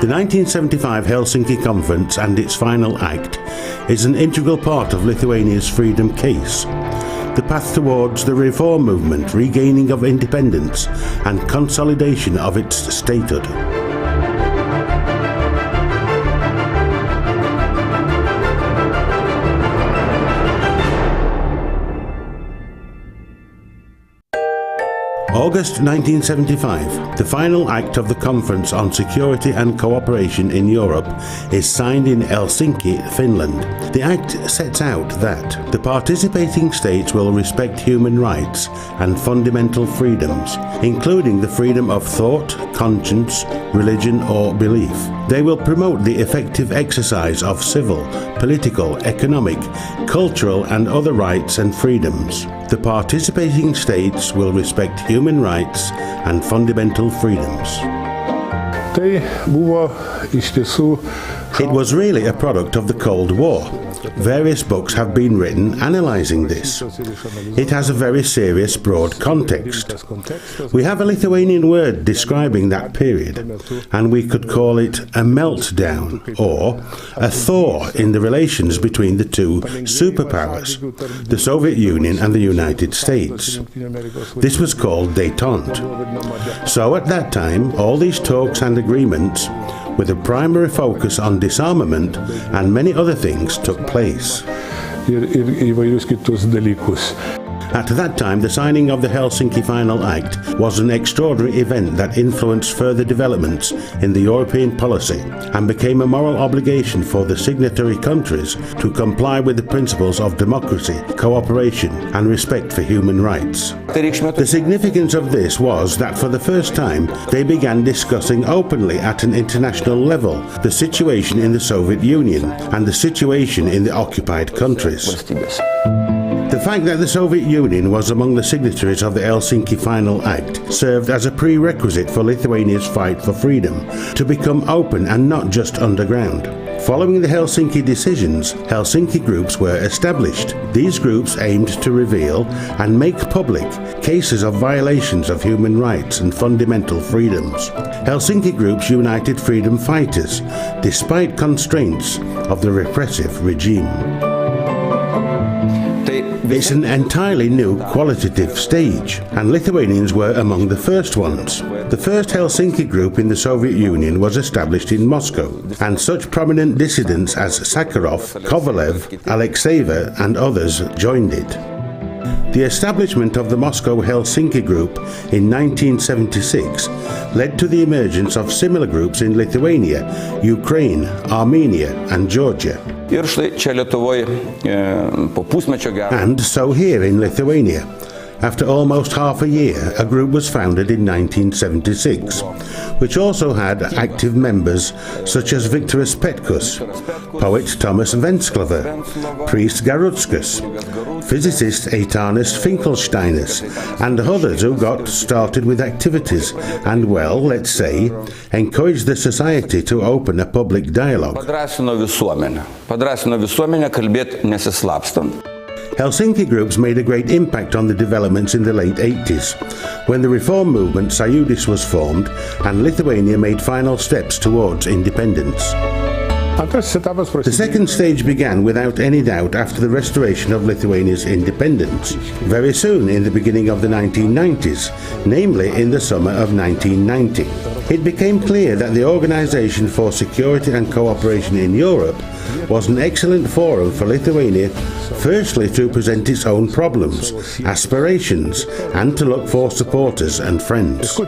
The 1975 Helsinki Conference and its final act is an integral part of Lithuania's freedom case. The path towards the reform movement, regaining of independence and consolidation of its statehood. August 1975, the final act of the Conference on Security and Cooperation in Europe is signed in Helsinki, Finland. The act sets out that the participating states will respect human rights and fundamental freedoms, including the freedom of thought, conscience, religion or belief. They will promote the effective exercise of civil, political, economic, cultural and other rights and freedoms. The participating states will respect human rights and fundamental freedoms. It was really a product of the Cold War. Various books have been written analysing this. It has a very serious, broad context. We have a Lithuanian word describing that period, and we could call it a meltdown, or a thaw in the relations between the two superpowers, the Soviet Union and the United States. This was called détente. So at that time, all these talks and agreements, with a primary focus on disarmament and many other things, took place. At that time, the signing of the Helsinki Final Act was an extraordinary event that influenced further developments in the European policy and became a moral obligation for the signatory countries to comply with the principles of democracy, cooperation and respect for human rights. The significance of this was that for the first time they began discussing openly at an international level the situation in the Soviet Union and the situation in the occupied countries. The fact that the Soviet Union was among the signatories of the Helsinki Final Act served as a prerequisite for Lithuania's fight for freedom to become open and not just underground. Following the Helsinki decisions, Helsinki groups were established. These groups aimed to reveal and make public cases of violations of human rights and fundamental freedoms. Helsinki groups united freedom fighters, despite constraints of the repressive regime. It's an entirely new qualitative stage, and Lithuanians were among the first ones. The first Helsinki group in the Soviet Union was established in Moscow, and such prominent dissidents as Sakharov, Kovalev, Alexeyeva and others joined it. The establishment of the Moscow-Helsinki Group in 1976 led to the emergence of similar groups in Lithuania, Ukraine, Armenia and Georgia. And so here in Lithuania, after almost half a year, a group was founded in 1976, which also had active members such as Viktoras Petkus, poet Thomas Venclava, priest Garutskas, physicist Eitānas Finkelsteinas, and others who got started with activities and, well, let's say, encouraged the society to open a public dialogue. Helsinki groups made a great impact on the developments in the late 80s, when the reform movement Sąjūdis was formed and Lithuania made final steps towards independence. The second stage began without any doubt after the restoration of Lithuania's independence, very soon in the beginning of the 1990s, namely in the summer of 1990. It became clear that the Organization for Security and Cooperation in Europe was an excellent forum for Lithuania, firstly to present its own problems, aspirations, and to look for supporters and friends.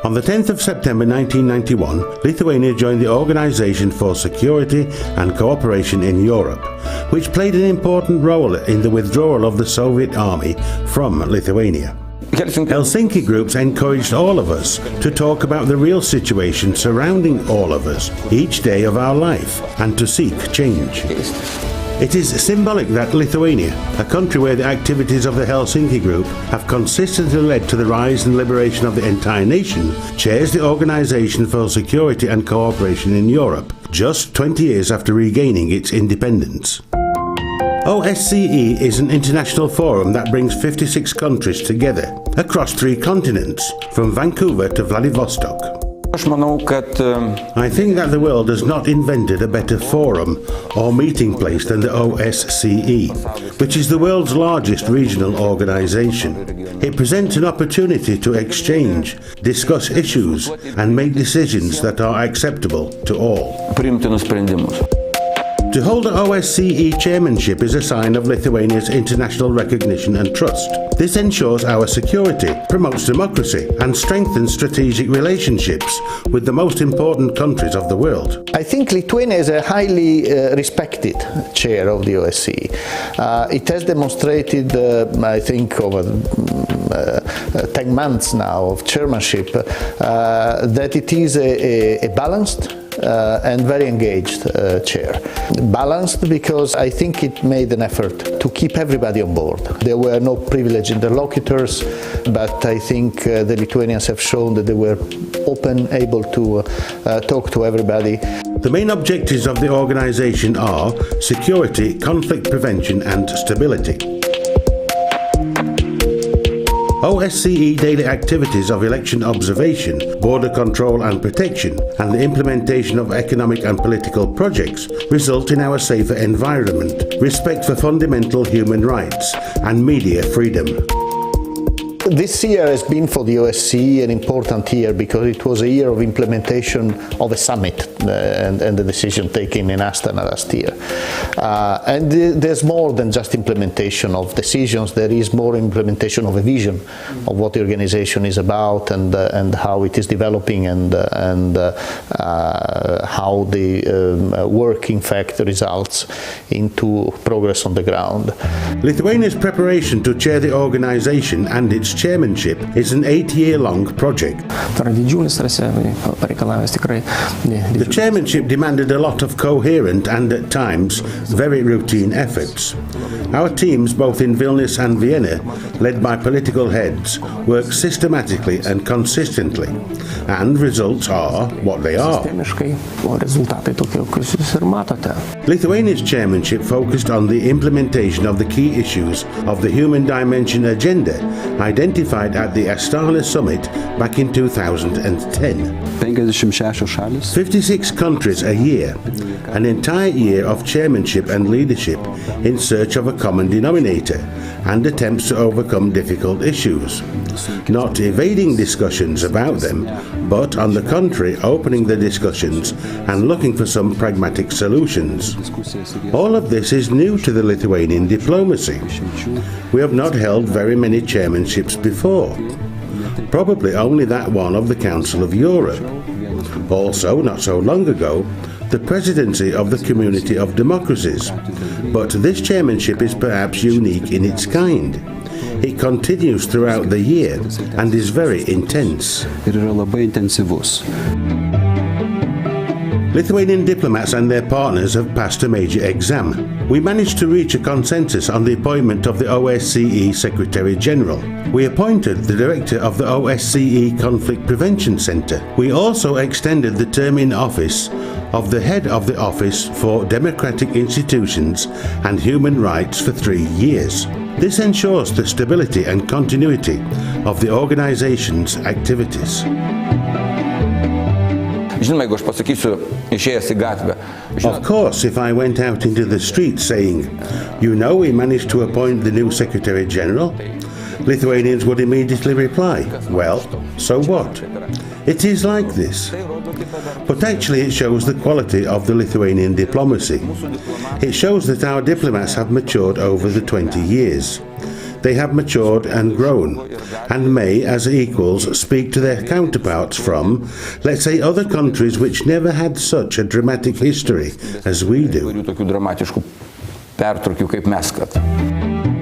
On the 10th of September 1991, Lithuania joined the Organization for Security and Cooperation in Europe, which played an important role in the withdrawal of the Soviet army from Lithuania. Helsinki groups encouraged all of us to talk about the real situation surrounding all of us, each day of our life, and to seek change. It is symbolic that Lithuania, a country where the activities of the Helsinki Group have consistently led to the rise and liberation of the entire nation, chairs the Organization for Security and Cooperation in Europe, just 20 years after regaining its independence. OSCE is an international forum that brings 56 countries together, across 3 continents, from Vancouver to Vladivostok. Aš manau, kad I think that the world has not invented a better forum or meeting place than the OSCE, which is the world's largest regional organization. It presents an opportunity to exchange, discuss issues, and make decisions that are acceptable to all. priimtinus sprendimus. To hold the OSCE chairmanship is a sign of Lithuania's international recognition and trust. This ensures our security, promotes democracy, and strengthens strategic relationships with the most important countries of the world. I think Lithuania is a highly respected chair of the OSCE. It has demonstrated, I think, over 10 months now of chairmanship, that it is a balanced and very engaged chair. Balanced because I think it made an effort to keep everybody on board. There were no privileged interlocutors, but I think the Lithuanians have shown that they were open, able to talk to everybody. The main objectives of the organization are security, conflict prevention, and stability. OSCE daily activities of election observation, border control and protection, and the implementation of economic and political projects result in our safer environment, respect for fundamental human rights, and media freedom. This year has been for the OSCE an important year because it was a year of implementation of a summit and the decision taken in Astana last year. And there's more than just implementation of decisions, there is more implementation of a vision of what the organization is about and how it is developing and how the work in fact results into progress on the ground. Lithuania's preparation to chair the organization and its chairmanship is an 8-year-long project. The chairmanship demanded a lot of coherent and, at times, very routine efforts. Our teams, both in Vilnius and Vienna, led by political heads, work systematically and consistently, and results are what they are. Lithuania's chairmanship focused on the implementation of the key issues of the human dimension agenda identified at the Astana summit back in 2010. 56 countries a year, an entire year of chairmanship and leadership in search of a common denominator and attempts to overcome difficult issues, not evading discussions about them, but on the contrary opening the discussions and looking for some pragmatic solutions. All of this is new to the Lithuanian diplomacy. We have not held very many chairmanships before, probably only that one of the Council of Europe. Also, not so long ago, the presidency of the Community of Democracies, but this chairmanship is perhaps unique in its kind. It continues throughout the year and is very intense. Lithuanian diplomats and their partners have passed a major exam. We managed to reach a consensus on the appointment of the OSCE Secretary General. We appointed the director of the OSCE Conflict Prevention Center. We also extended the term in office of the head of the Office for Democratic Institutions and Human Rights for 3 years. This ensures the stability and continuity of the organization's activities. Of course, if I went out into the street saying, "You know, we managed to appoint the new Secretary General," Lithuanians would immediately reply, "Well, so what?" It is like this. But actually it shows the quality of the Lithuanian diplomacy. It shows that our diplomats have matured over the 20 years. They have matured and grown, and may, as equals, speak to their counterparts from, let's say, other countries which never had such a dramatic history as we do.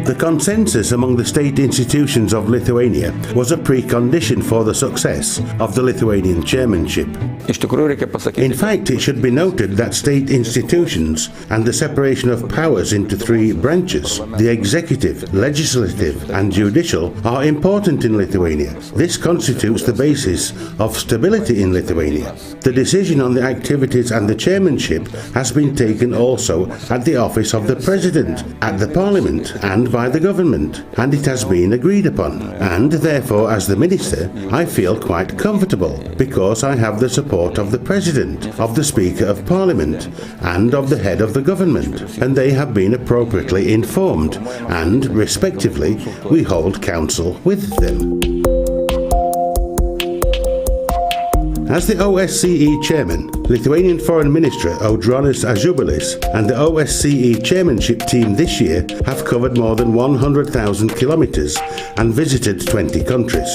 The consensus among the state institutions of Lithuania was a precondition for the success of the Lithuanian chairmanship. In fact, it should be noted that state institutions and the separation of powers into three branches, the executive, legislative and judicial, are important in Lithuania. This constitutes the basis of stability in Lithuania. The decision on the activities and the chairmanship has been taken also at the office of the President, at the Parliament and by the government, and it has been agreed upon. And therefore, as the Minister, I feel quite comfortable, because I have the support of the President, of the Speaker of Parliament, and of the head of the government, and they have been appropriately informed, and, respectively, we hold counsel with them. As the OSCE chairman, Lithuanian Foreign Minister Audronis Ažubalis and the OSCE chairmanship team this year have covered more than 100,000 kilometers and visited 20 countries.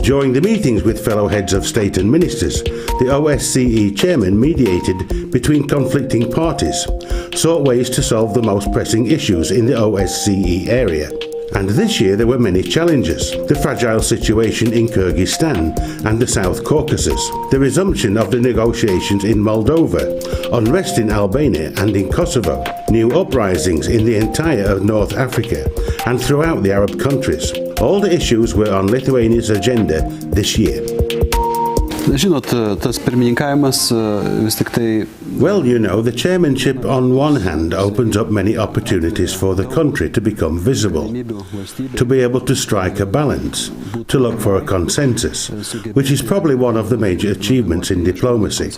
During the meetings with fellow heads of state and ministers, the OSCE chairman mediated between conflicting parties, sought ways to solve the most pressing issues in the OSCE area. And this year there were many challenges: the fragile situation in Kyrgyzstan and the South Caucasus, the resumption of the negotiations in Moldova, unrest in Albania and in Kosovo, new uprisings in the entire of North Africa and throughout the Arab countries. All the issues were on Lithuania's agenda this year. Žinot, tas pirmininkavimas vis tik tai... Well, you know, the chairmanship on one hand opens up many opportunities for the country to become visible, to be able to strike a balance, to look for a consensus, which is probably one of the major achievements in diplomacy.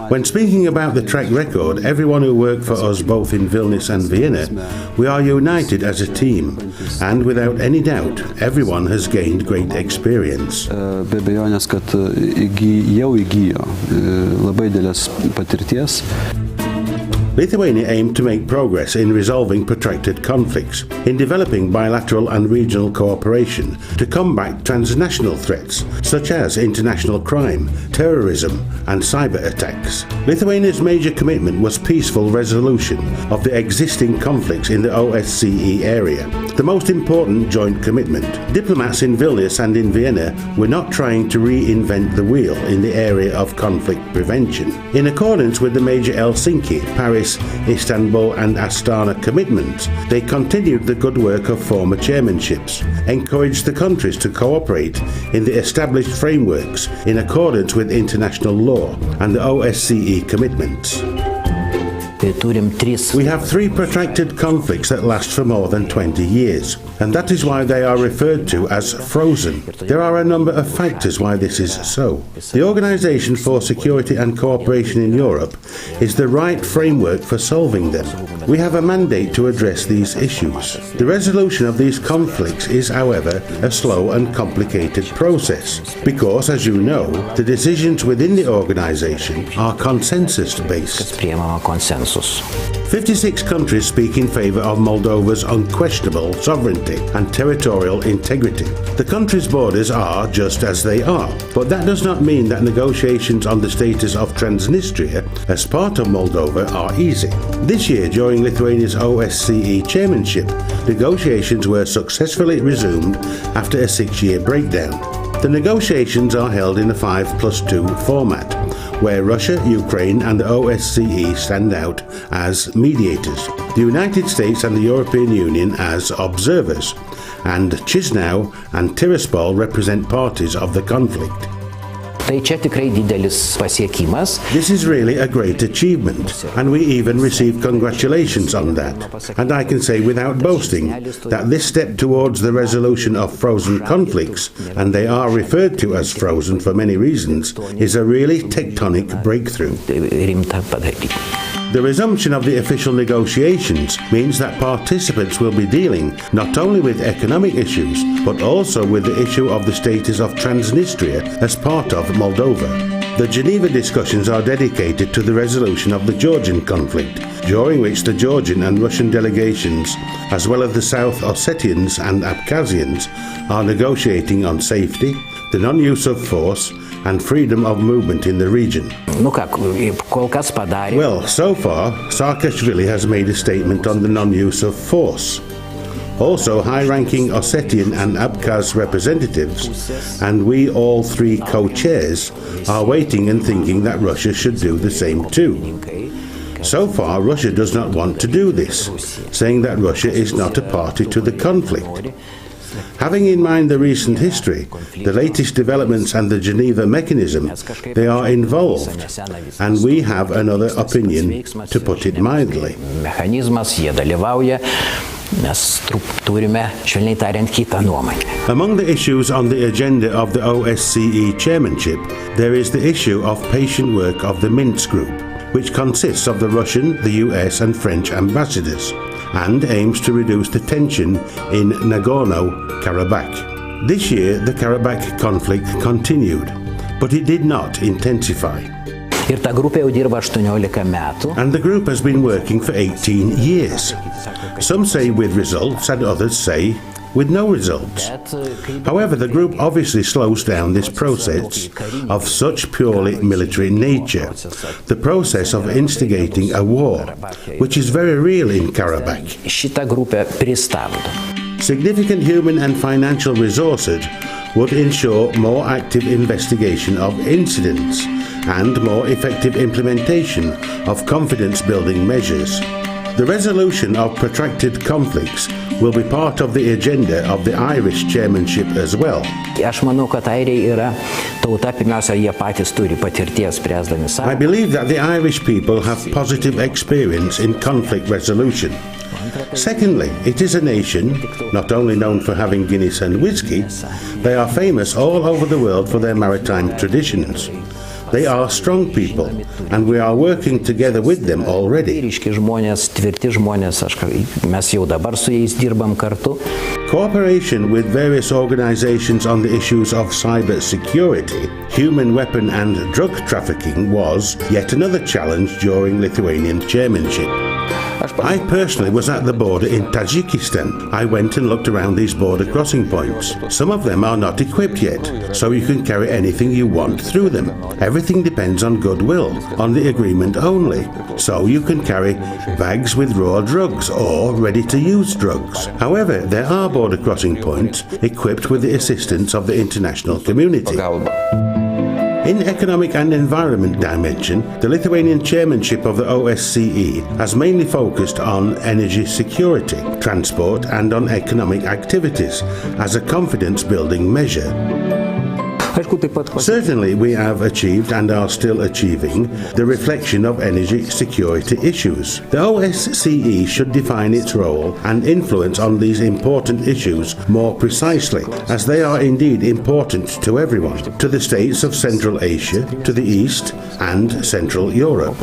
When speaking about the track record, everyone who worked for us both in Vilnius and Vienna, we are united as a team, and without any doubt, everyone has gained great experience. Be abejonės, kad jau įgijo labai didelės patirties. Lithuania aimed to make progress in resolving protracted conflicts, in developing bilateral and regional cooperation to combat transnational threats such as international crime, terrorism and cyber attacks. Lithuania's major commitment was peaceful resolution of the existing conflicts in the OSCE area, the most important joint commitment. Diplomats in Vilnius and in Vienna were not trying to reinvent the wheel in the area of conflict prevention. In accordance with the major Helsinki, Paris, Istanbul and Astana commitments, they continued the good work of former chairmanships, encouraged the countries to cooperate in the established frameworks in accordance with international law and the OSCE commitments. We have three protracted conflicts that last for more than 20 years, and that is why they are referred to as frozen. There are a number of factors why this is so. The Organization for Security and Cooperation in Europe is the right framework for solving them. We have a mandate to address these issues. The resolution of these conflicts is, however, a slow and complicated process, because, as you know, the decisions within the organization are consensus-based. 56 countries speak in favor of Moldova's unquestionable sovereignty and territorial integrity. The country's borders are just as they are, but that does not mean that negotiations on the status of Transnistria as part of Moldova are easy. This year, during Lithuania's OSCE chairmanship, negotiations were successfully resumed after a 6-year breakdown. The negotiations are held in a 5+2 format, where Russia, Ukraine and the OSCE stand out as mediators, the United States and the European Union as observers, and Chisinau and Tiraspol represent parties of the conflict. This is really a great achievement, and we even received congratulations on that. And I can say without boasting that this step towards the resolution of frozen conflicts, and they are referred to as frozen for many reasons, is a really tectonic breakthrough. The resumption of the official negotiations means that participants will be dealing not only with economic issues, but also with the issue of the status of Transnistria as part of Moldova. The Geneva discussions are dedicated to the resolution of the Georgian conflict, during which the Georgian and Russian delegations, as well as the South Ossetians and Abkhazians, are negotiating on safety, the non-use of force, and freedom of movement in the region. Well, so far, Saakashvili has made a statement on the non-use of force. Also, high-ranking Ossetian and Abkhaz representatives, and we all three co-chairs, are waiting and thinking that Russia should do the same too. So far, Russia does not want to do this, saying that Russia is not a party to the conflict. Having in mind the recent history, the latest developments and the Geneva mechanism, they are involved, and we have another opinion, to put it mildly. Among the issues on the agenda of the OSCE chairmanship, there is the issue of patient work of the Minsk group, which consists of the Russian, the US and French ambassadors, and aims to reduce the tension in Nagorno-Karabakh. This year, the Karabakh conflict continued, but it did not intensify. And the group has been working for 18 years. Some say with results, and others say with no results. However, the group obviously slows down this process of such purely military nature, the process of instigating a war, which is very real in Karabakh. Significant human and financial resources would ensure more active investigation of incidents and more effective implementation of confidence-building measures. The resolution of protracted conflicts will be part of the agenda of the Irish chairmanship as well. I believe that the Irish people have positive experience in conflict resolution. Secondly, it is a nation not only known for having Guinness and whiskey, they are famous all over the world for their maritime traditions. They are strong people, and we are working together with them already. Cooperation with various organizations on the issues of cyber security, human weapon and drug trafficking was yet another challenge during Lithuanian chairmanship. I personally was at the border in Tajikistan. I went and looked around these border crossing points. Some of them are not equipped yet, so you can carry anything you want through them. Everything depends on goodwill, on the agreement only. So you can carry bags with raw drugs or ready-to-use drugs. However, there are border crossing points equipped with the assistance of the international community. In economic and environment dimension, the Lithuanian chairmanship of the OSCE has mainly focused on energy security, transport and on economic activities as a confidence-building measure. Certainly we have achieved and are still achieving the reflection of energy security issues. The OSCE should define its role and influence on these important issues more precisely, as they are indeed important to everyone, to the states of Central Asia, to the East and Central Europe.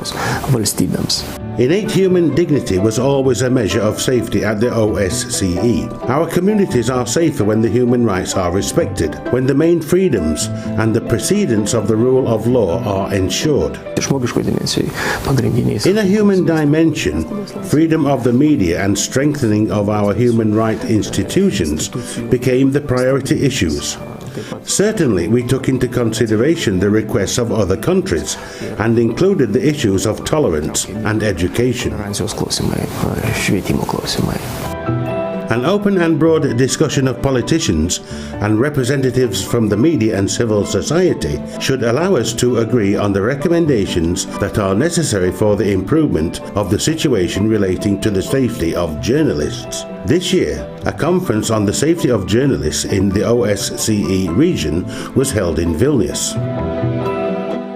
Innate human dignity was always a measure of safety at the OSCE. Our communities are safer when the human rights are respected, when the main freedoms and the precedence of the rule of law are ensured. In a human dimension, freedom of the media and strengthening of our human rights institutions became the priority issues. Certainly, we took into consideration the requests of other countries and included the issues of tolerance and education. An open and broad discussion of politicians and representatives from the media and civil society should allow us to agree on the recommendations that are necessary for the improvement of the situation relating to the safety of journalists. This year, a conference on the safety of journalists in the OSCE region was held in Vilnius.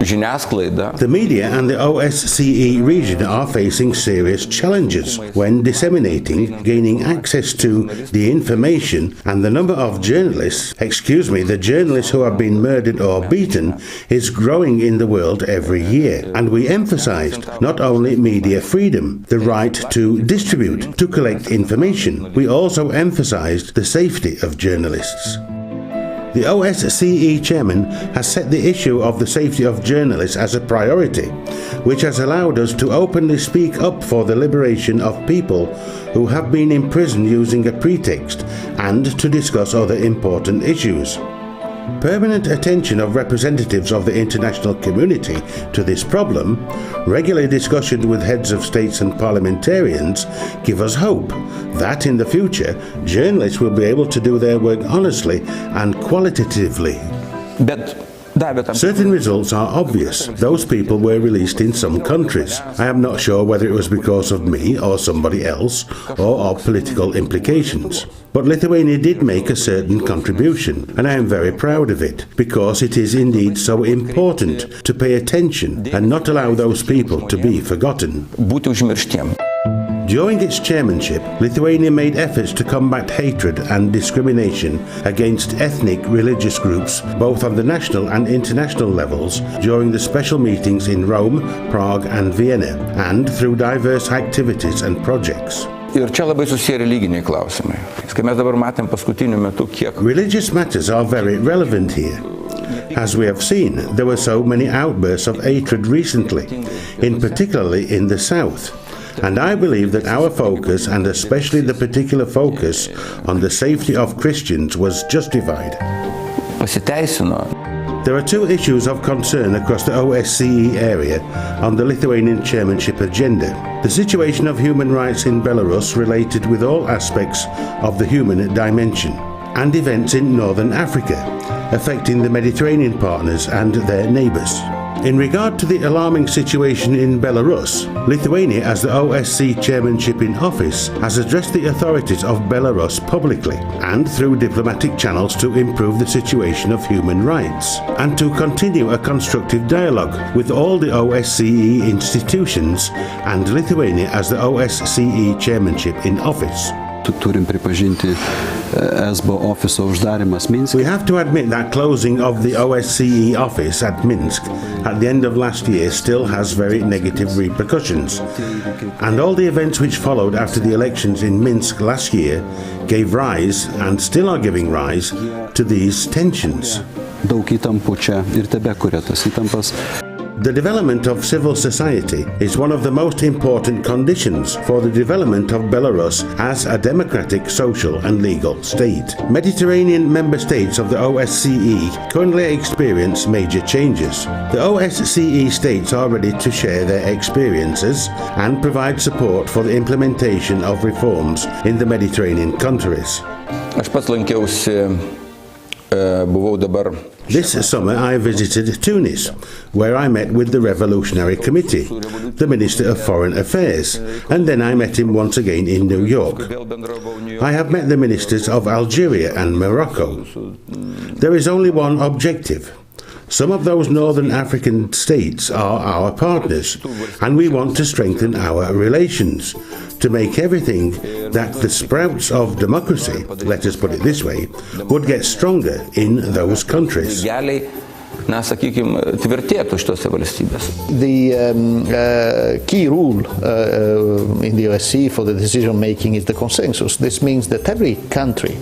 The media and the OSCE region are facing serious challenges when disseminating, gaining access to the information, and the number of journalists, the journalists who have been murdered or beaten, is growing in the world every year. And we emphasized not only media freedom, the right to distribute, to collect information, we also emphasized the safety of journalists. The OSCE chairman has set the issue of the safety of journalists as a priority, which has allowed us to openly speak up for the liberation of people who have been imprisoned using a pretext and to discuss other important issues. Permanent attention of representatives of the international community to this problem, regular discussion with heads of states and parliamentarians give us hope that in the future journalists will be able to do their work honestly and qualitatively. Certain results are obvious. Those people were released in some countries. I am not sure whether it was because of me or somebody else or of political implications. But Lithuania did make a certain contribution, and I am very proud of it, because it is indeed so important to pay attention and not allow those people to be forgotten. During its chairmanship, Lithuania made efforts to combat hatred and discrimination against ethnic religious groups, both on the national and international levels, during the special meetings in Rome, Prague and Vienna, and through diverse activities and projects. Ir čia labai susiję religiniai klausimai. Kai mes dabar matėm paskutiniu metu, kiek... Religious matters are very relevant here. As we have seen, there were so many outbursts of hatred recently, particularly in the south. And I believe that our focus, and especially the particular focus on the safety of Christians, was justified. There are two issues of concern across the OSCE area on the Lithuanian chairmanship agenda. The situation of human rights in Belarus related with all aspects of the human dimension, and events in Northern Africa, affecting the Mediterranean partners and their neighbours. In regard to the alarming situation in Belarus, Lithuania, as the OSCE chairmanship in office, has addressed the authorities of Belarus publicly and through diplomatic channels to improve the situation of human rights and to continue a constructive dialogue with all the OSCE institutions and Lithuania as the OSCE chairmanship in office. Turim pripažinti ESBO ofiso uždarimas Minsk. We have to admit that closing of the OSCE office at Minsk at the end of last year still has very negative repercussions. And all the events which followed after the elections in Minsk last year gave rise, and still are giving rise, to these tensions. Daug įtampų čia ir tebekuria tas įtampas. The development of civil society is one of the most important conditions for the development of Belarus as a democratic, social and legal state. Mediterranean member states of the OSCE currently experience major changes. The OSCE states are ready to share their experiences and provide support for the implementation of reforms in the Mediterranean countries. Aš pats lankiausi, buvau dabar. This summer I visited Tunis, where I met with the Revolutionary Committee, the Minister of Foreign Affairs, and then I met him once again in New York. I have met the ministers of Algeria and Morocco. There is only one objective. Some of those northern African states are our partners, and we want to strengthen our relations, to make everything that the sprouts of democracy, let us put it this way, would get stronger in those countries. The key rule in the OSCE for the decision making is the consensus. This means that every country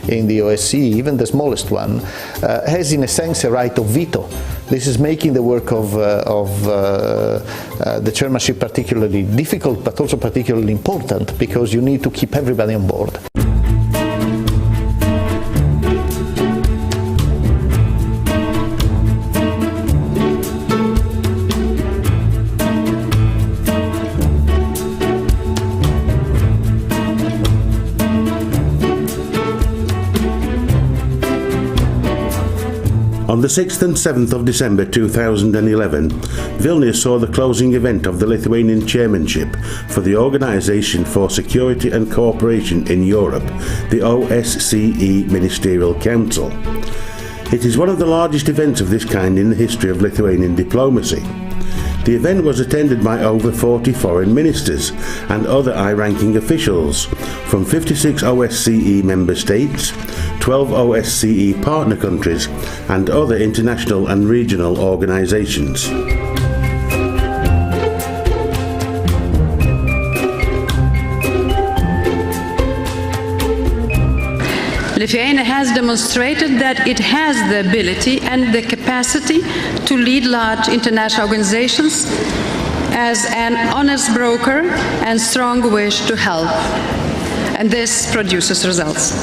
in the OSCE, even the smallest one, has in a sense a right of veto. This is making the work of the chairmanship particularly difficult, but also particularly important, because you need to keep everybody on board. On the 6th and 7th of December 2011, Vilnius saw the closing event of the Lithuanian chairmanship for the Organization for Security and Cooperation in Europe, the OSCE Ministerial Council. It is one of the largest events of this kind in the history of Lithuanian diplomacy. The event was attended by over 40 foreign ministers and other high-ranking officials from 56 OSCE member states, 12 OSCE partner countries, and other international and regional organizations. Lithuania has demonstrated that it has the ability and the capacity to lead large international organizations as an honest broker and strong wish to help. and this produces results.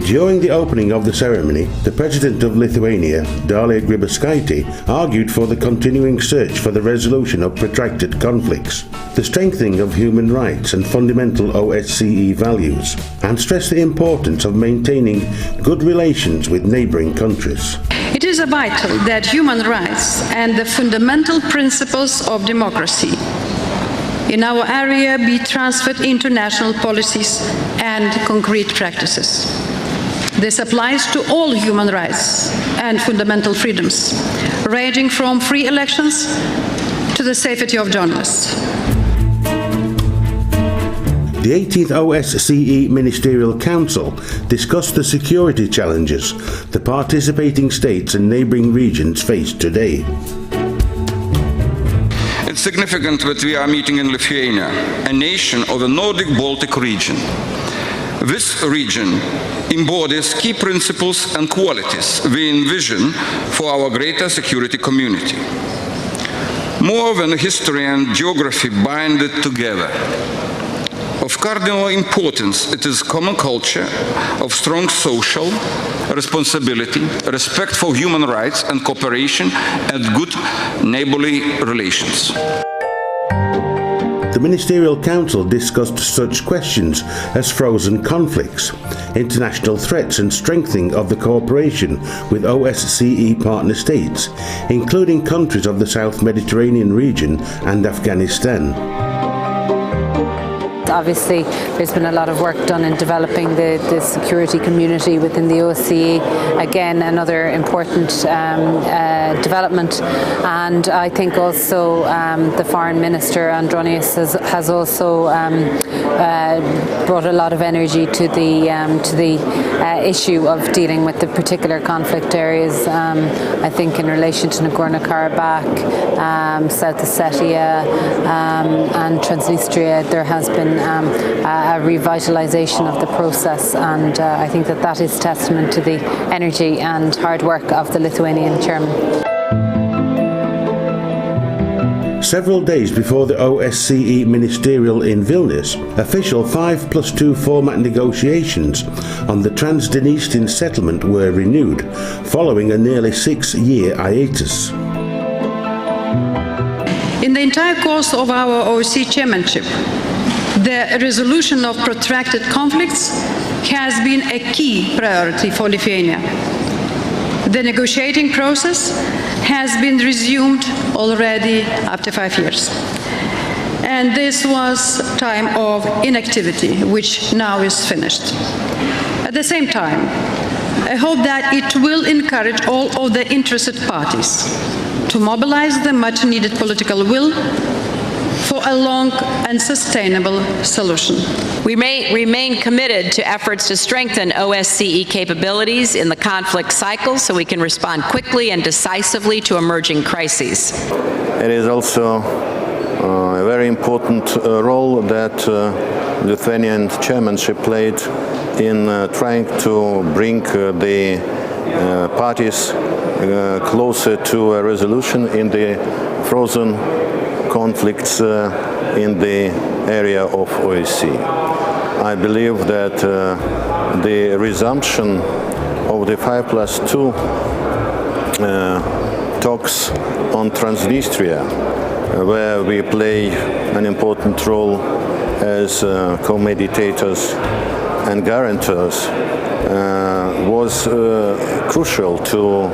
During the opening of the ceremony, the President of Lithuania, Grybauskaitė, argued for the continuing search for the resolution of protracted conflicts, the strengthening of human rights and fundamental OSCE values, and stressed the importance of maintaining good relations with neighbouring countries. It is vital that human rights and the fundamental principles of democracy in our area be transferred into national policies and concrete practices. This applies to all human rights and fundamental freedoms, ranging from free elections to the safety of journalists. The 18th OSCE Ministerial Council discussed the security challenges the participating states and neighbouring regions face today. It's significant that we are meeting in Lithuania, a nation of the Nordic-Baltic region. This region embodies key principles and qualities we envision for our greater security community. More than history and geography bind it together. Of cardinal importance, it is common culture of strong social responsibility, respect for human rights and cooperation, and good neighborly relations. The Ministerial Council discussed such questions as frozen conflicts, international threats and strengthening of the cooperation with OSCE partner states, including countries of the South Mediterranean region and Afghanistan. Obviously, there's been a lot of work done in developing the security community within the OSCE. Again, another important development. And I think also the Foreign Minister, Andrius, has also brought a lot of energy to the issue of dealing with the particular conflict areas. I think in relation to Nagorno-Karabakh, South Ossetia, and Transnistria, there has been a revitalization of the process, and I think that is testament to the energy and hard work of the Lithuanian chairman. Several days before the OSCE Ministerial in Vilnius, official 5+2 format negotiations on the Transdniestr settlement were renewed, following a nearly 6-year hiatus. In the entire course of our OSCE chairmanship, the resolution of protracted conflicts has been a key priority for Lithuania. The negotiating process has been resumed already after 5 years. And this was a time of inactivity, which now is finished. At the same time, I hope that it will encourage all of the interested parties to mobilize the much-needed political will for a long and sustainable solution. We may remain committed to efforts to strengthen OSCE capabilities in the conflict cycle so we can respond quickly and decisively to emerging crises. It is also a very important role that Lithuanian chairmanship played in trying to bring the parties closer to a resolution in the frozen conflicts in the area of OSCE. I believe that the resumption of the 5+2 talks on Transnistria, where we play an important role as co-mediators and guarantors, was crucial to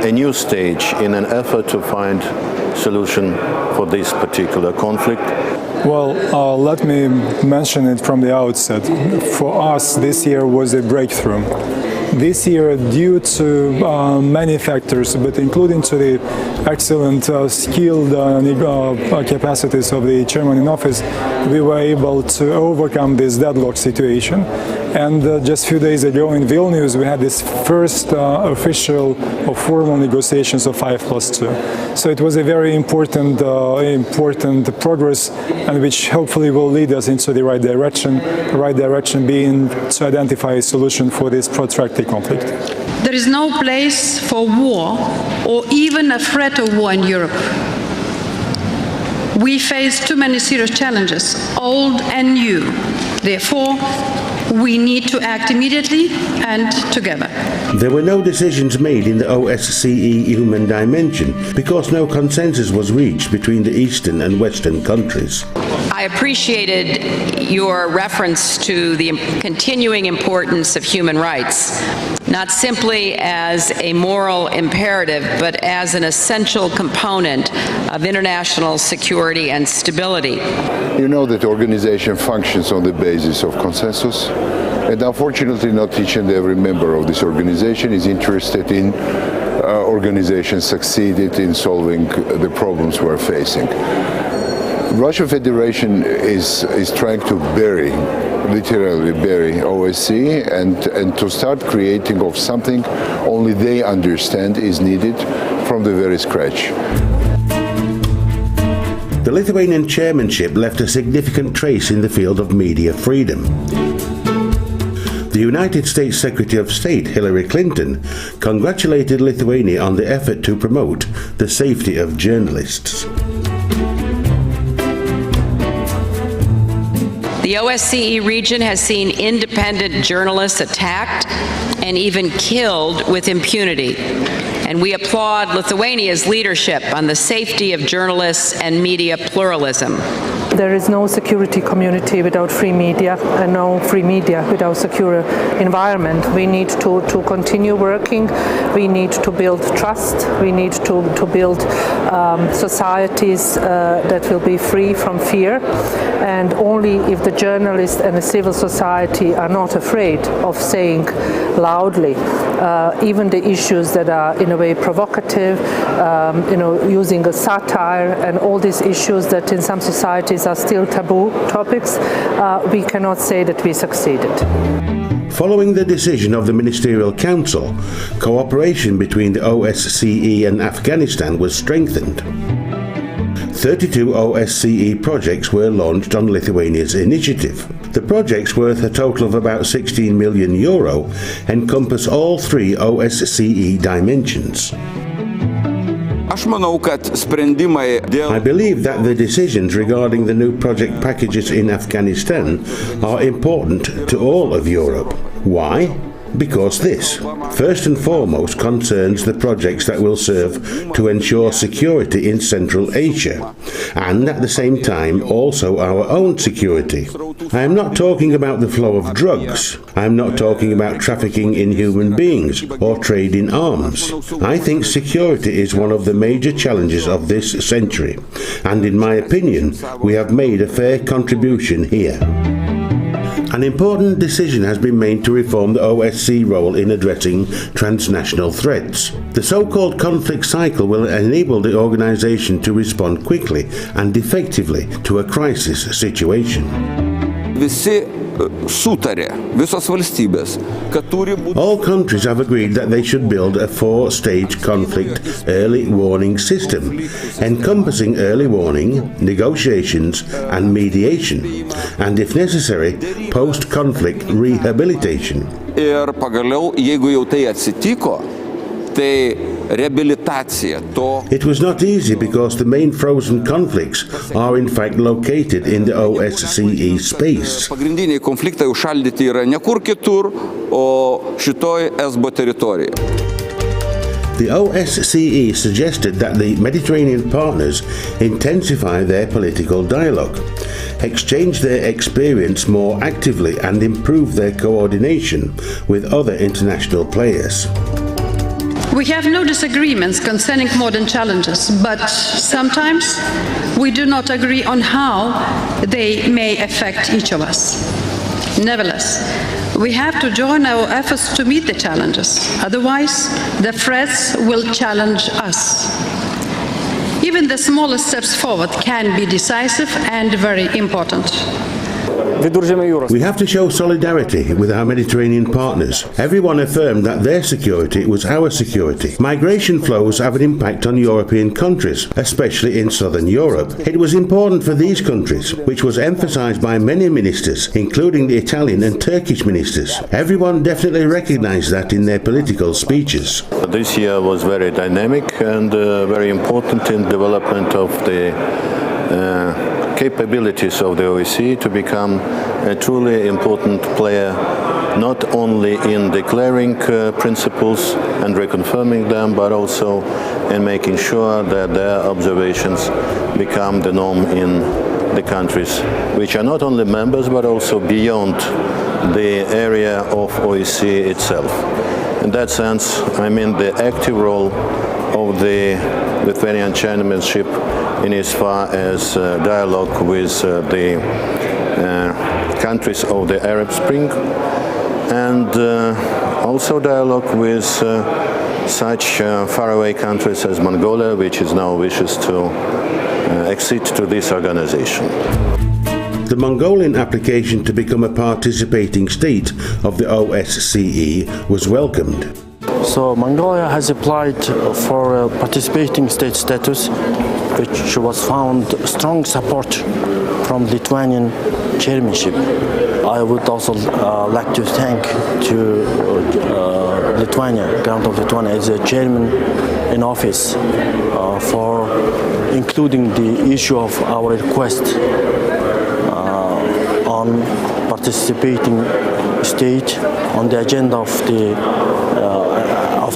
a new stage in an effort to find solution for this particular conflict. Well, let me mention it from the outset. For us, this year was a breakthrough. This year, due to many factors, but including to the excellent skilled capacities of the chairman in office, we were able to overcome this deadlock situation. And just a few days ago in Vilnius, we had this first official or formal negotiations of 5+2. So it was a very important progress, and which hopefully will lead us into the right direction. The right direction being to identify a solution for this protracted conflict. There is no place for war or even a threat of war in Europe. We face too many serious challenges, old and new. Therefore, we need to act immediately and together. There were no decisions made in the OSCE human dimension because no consensus was reached between the Eastern and Western countries. I appreciated your reference to the continuing importance of human rights, not simply as a moral imperative, but as an essential component of international security and stability. You know that the organization functions on the basis of consensus, and unfortunately not each and every member of this organization is interested in organization succeeded in solving the problems we're facing. Russian Federation is trying to literally bury OSCE and to start creating of something only they understand is needed from the very scratch. The Lithuanian chairmanship left a significant trace in the field of media freedom. The United States Secretary of State, Hillary Clinton, congratulated Lithuania on the effort to promote the safety of journalists. The OSCE region has seen independent journalists attacked and even killed with impunity. And we applaud Lithuania's leadership on the safety of journalists and media pluralism. There is no security community without free media, and no free media without secure environment. We need to continue working. We need to build trust. We need to build societies that will be free from fear. And only if the journalists and the civil society are not afraid of saying loudly, even the issues that are in a way provocative, using a satire and all these issues that in some societies are still taboo topics, we cannot say that we succeeded. Following the decision of the Ministerial Council, cooperation between the OSCE and Afghanistan was strengthened. 32 OSCE projects were launched on Lithuania's initiative. The projects, worth a total of about €16 million, encompass all three OSCE dimensions. I believe that the decisions regarding the new project packages in Afghanistan are important to all of Europe. Why? Because this, first and foremost, concerns the projects that will serve to ensure security in Central Asia, and at the same time also our own security. I am not talking about the flow of drugs. I am not talking about trafficking in human beings or trade in arms. I think security is one of the major challenges of this century, and in my opinion, we have made a fair contribution here. An important decision has been made to reform the OSCE role in addressing transnational threats. The so-called conflict cycle will enable the organization to respond quickly and effectively to a crisis situation. All countries have agreed that they should build a 4-stage conflict early warning system, encompassing early warning, negotiations and mediation, and if necessary, post-conflict rehabilitation. It was not easy because the main frozen conflicts are in fact located in the OSCE space. The OSCE suggested that the Mediterranean partners intensify their political dialogue, exchange their experience more actively and improve their coordination with other international players. We have no disagreements concerning modern challenges, but sometimes we do not agree on how they may affect each of us. Nevertheless, we have to join our efforts to meet the challenges. Otherwise, the threats will challenge us. Even the smallest steps forward can be decisive and very important. We have to show solidarity with our Mediterranean partners. Everyone affirmed that their security was our security. Migration flows have an impact on European countries, especially in southern Europe. It was important for these countries, which was emphasized by many ministers, including the Italian and Turkish ministers. Everyone definitely recognized that in their political speeches. This year was very dynamic and very important in development of the capabilities of the OSCE to become a truly important player, not only in declaring principles and reconfirming them, but also in making sure that their observations become the norm in the countries, which are not only members, but also beyond the area of OSCE itself. In that sense, I mean the active role of the Lithuanian chairmanship in as far as dialogue with the countries of the Arab Spring, and also dialogue with such faraway countries as Mongolia, which is now wishes to accede to this organization. The Mongolian application to become a participating state of the OSCE was welcomed. So Mongolia has applied for a participating state status, which was found strong support from Lithuanian chairmanship. I would also like to thank to Lithuania, Government of Lithuania as a chairman in office for including the issue of our request on participating state on the agenda of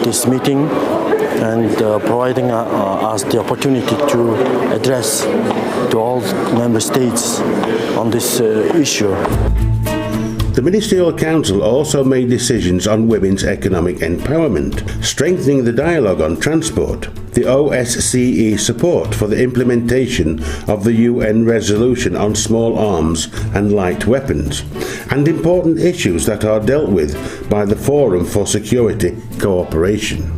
this meeting, and providing us the opportunity to address to all member states on this issue. The Ministerial Council also made decisions on women's economic empowerment, strengthening the dialogue on transport, the OSCE support for the implementation of the UN resolution on small arms and light weapons, and important issues that are dealt with by the Forum for Security Cooperation.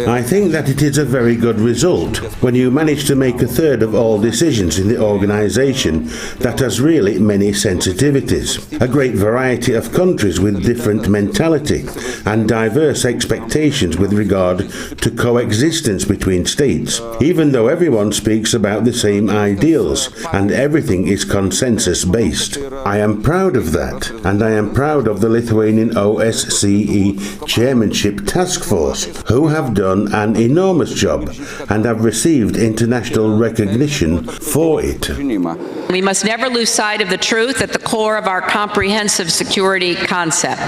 I think that it is a very good result when you manage to make a third of all decisions in the organization that has really many sensitivities, a great variety of countries with different mentality and diverse expectations with regard to coexistence between states, even though everyone speaks about the same ideals and everything is consensus-based. I am proud of that, and I am proud of the Lithuanian OSCE Chairmanship Task Force, who have done an enormous job and have received international recognition for it. We must never lose sight of the truth at the core of our comprehensive security concept.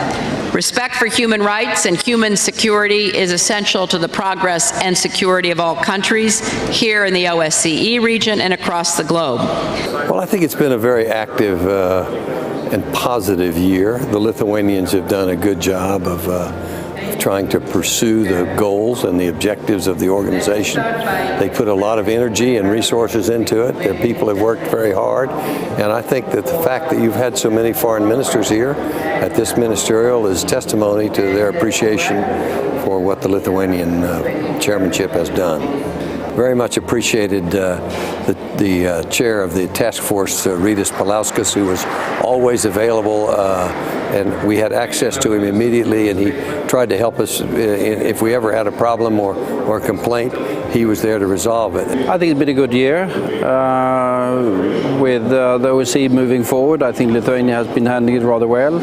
Respect for human rights and human security is essential to the progress and security of all countries here in the OSCE region and across the globe. Well, I think it's been a very active and positive year. The Lithuanians have done a good job of trying to pursue the goals and the objectives of the organization. They put a lot of energy and resources into it. Their people have worked very hard, and I think that the fact that you've had so many foreign ministers here at this ministerial is testimony to their appreciation for what the Lithuanian chairmanship has done. Very much appreciated the chair of the task force, Rytis Paulauskas, who was always available, and we had access to him immediately, and he tried to help us if we ever had a problem or a complaint. He was there to resolve it. I think it's been a good year with the OSCE moving forward. I think Lithuania has been handling it rather well.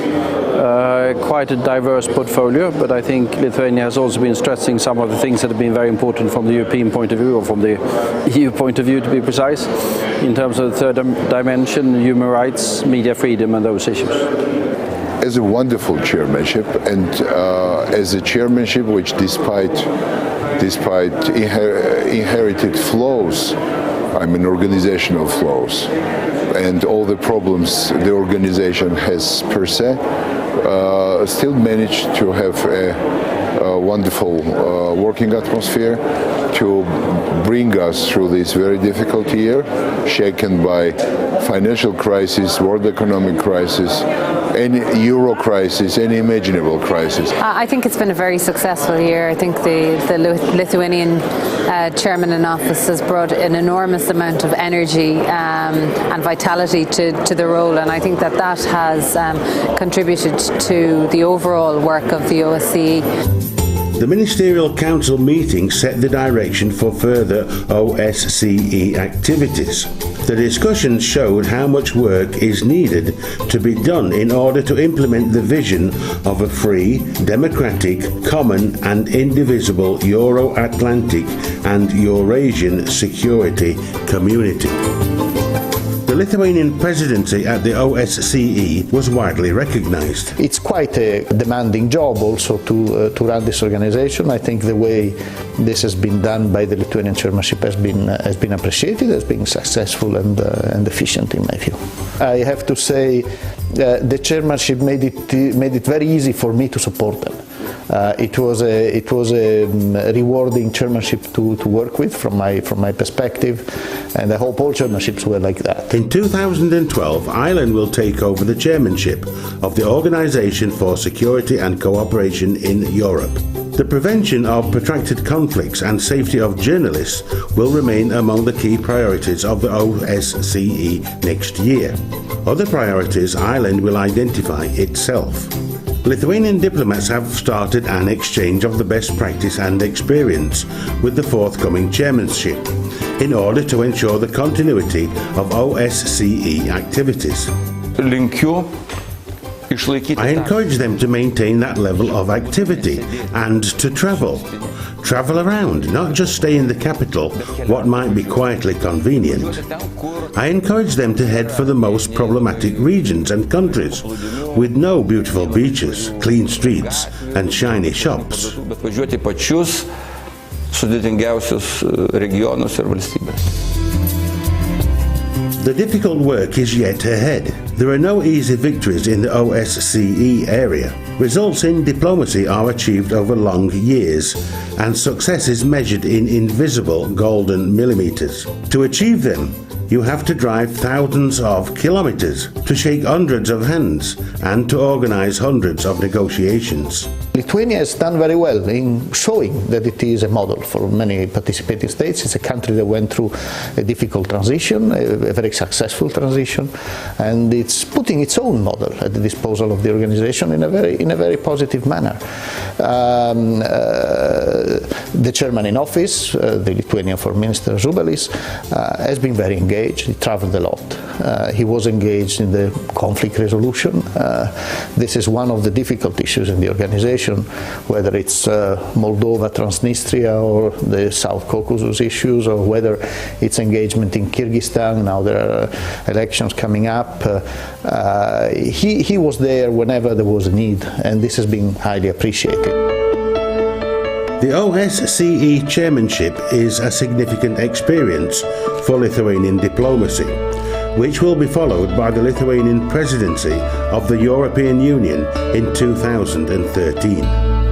Quite a diverse portfolio, but I think Lithuania has also been stressing some of the things that have been very important from the European point of view, or from the EU point of view to be precise, in terms of the third dimension, human rights, media freedom and those issues. As a wonderful chairmanship, and as a chairmanship which despite inherited flaws, I mean organizational flaws, and all the problems the organization has per se, still managed to have a wonderful working atmosphere to bring us through this very difficult year, shaken by financial crisis, world economic crisis, any euro crisis, any imaginable crisis. I think it's been a very successful year. I think the Lithuanian chairman in office has brought an enormous amount of energy and vitality to the role, and I think that has contributed to the overall work of the OSCE. The Ministerial Council meeting set the direction for further OSCE activities. The discussions showed how much work is needed to be done in order to implement the vision of a free, democratic, common and indivisible Euro-Atlantic and Eurasian security community. The Lithuanian presidency at the OSCE was widely recognized. It's quite a demanding job also to run this organization. I think the way this has been done by the Lithuanian chairmanship has been appreciated, has been successful and efficient in my view. I have to say the chairmanship made it very easy for me to support them. It was a rewarding chairmanship to work with from my perspective, and I hope all chairmanships were like that. In 2012, Ireland will take over the chairmanship of the Organization for Security and Cooperation in Europe. The prevention of protracted conflicts and safety of journalists will remain among the key priorities of the OSCE next year. Other priorities Ireland will identify itself. Lithuanian diplomats have started an exchange of the best practice and experience with the forthcoming chairmanship in order to ensure the continuity of OSCE activities. I encourage them to maintain that level of activity and to travel around, not just stay in the capital, what might be quietly convenient. I encourage them to head for the most problematic regions and countries with no beautiful beaches, clean streets and shiny shops. The difficult work is yet ahead. There are no easy victories in the OSCE area. Results in diplomacy are achieved over long years, and success is measured in invisible golden millimeters. To achieve them, you have to drive thousands of kilometers, to shake hundreds of hands, and to organize hundreds of negotiations. Lithuania has done very well in showing that it is a model for many participating states. It's a country that went through a difficult transition, a very successful transition, and it's putting its own model at the disposal of the organization in a very positive manner. The chairman in office, the Lithuanian Foreign Minister Zubelis, has been very engaged. He traveled a lot. He was engaged in the conflict resolution. This is one of the difficult issues in the organization, whether it's Moldova, Transnistria, or the South Caucasus issues, or whether it's engagement in Kyrgyzstan. Now there are elections coming up. He was there whenever there was a need, and this has been highly appreciated. The OSCE chairmanship is a significant experience for Lithuanian diplomacy, which will be followed by the Lithuanian presidency of the European Union in 2013.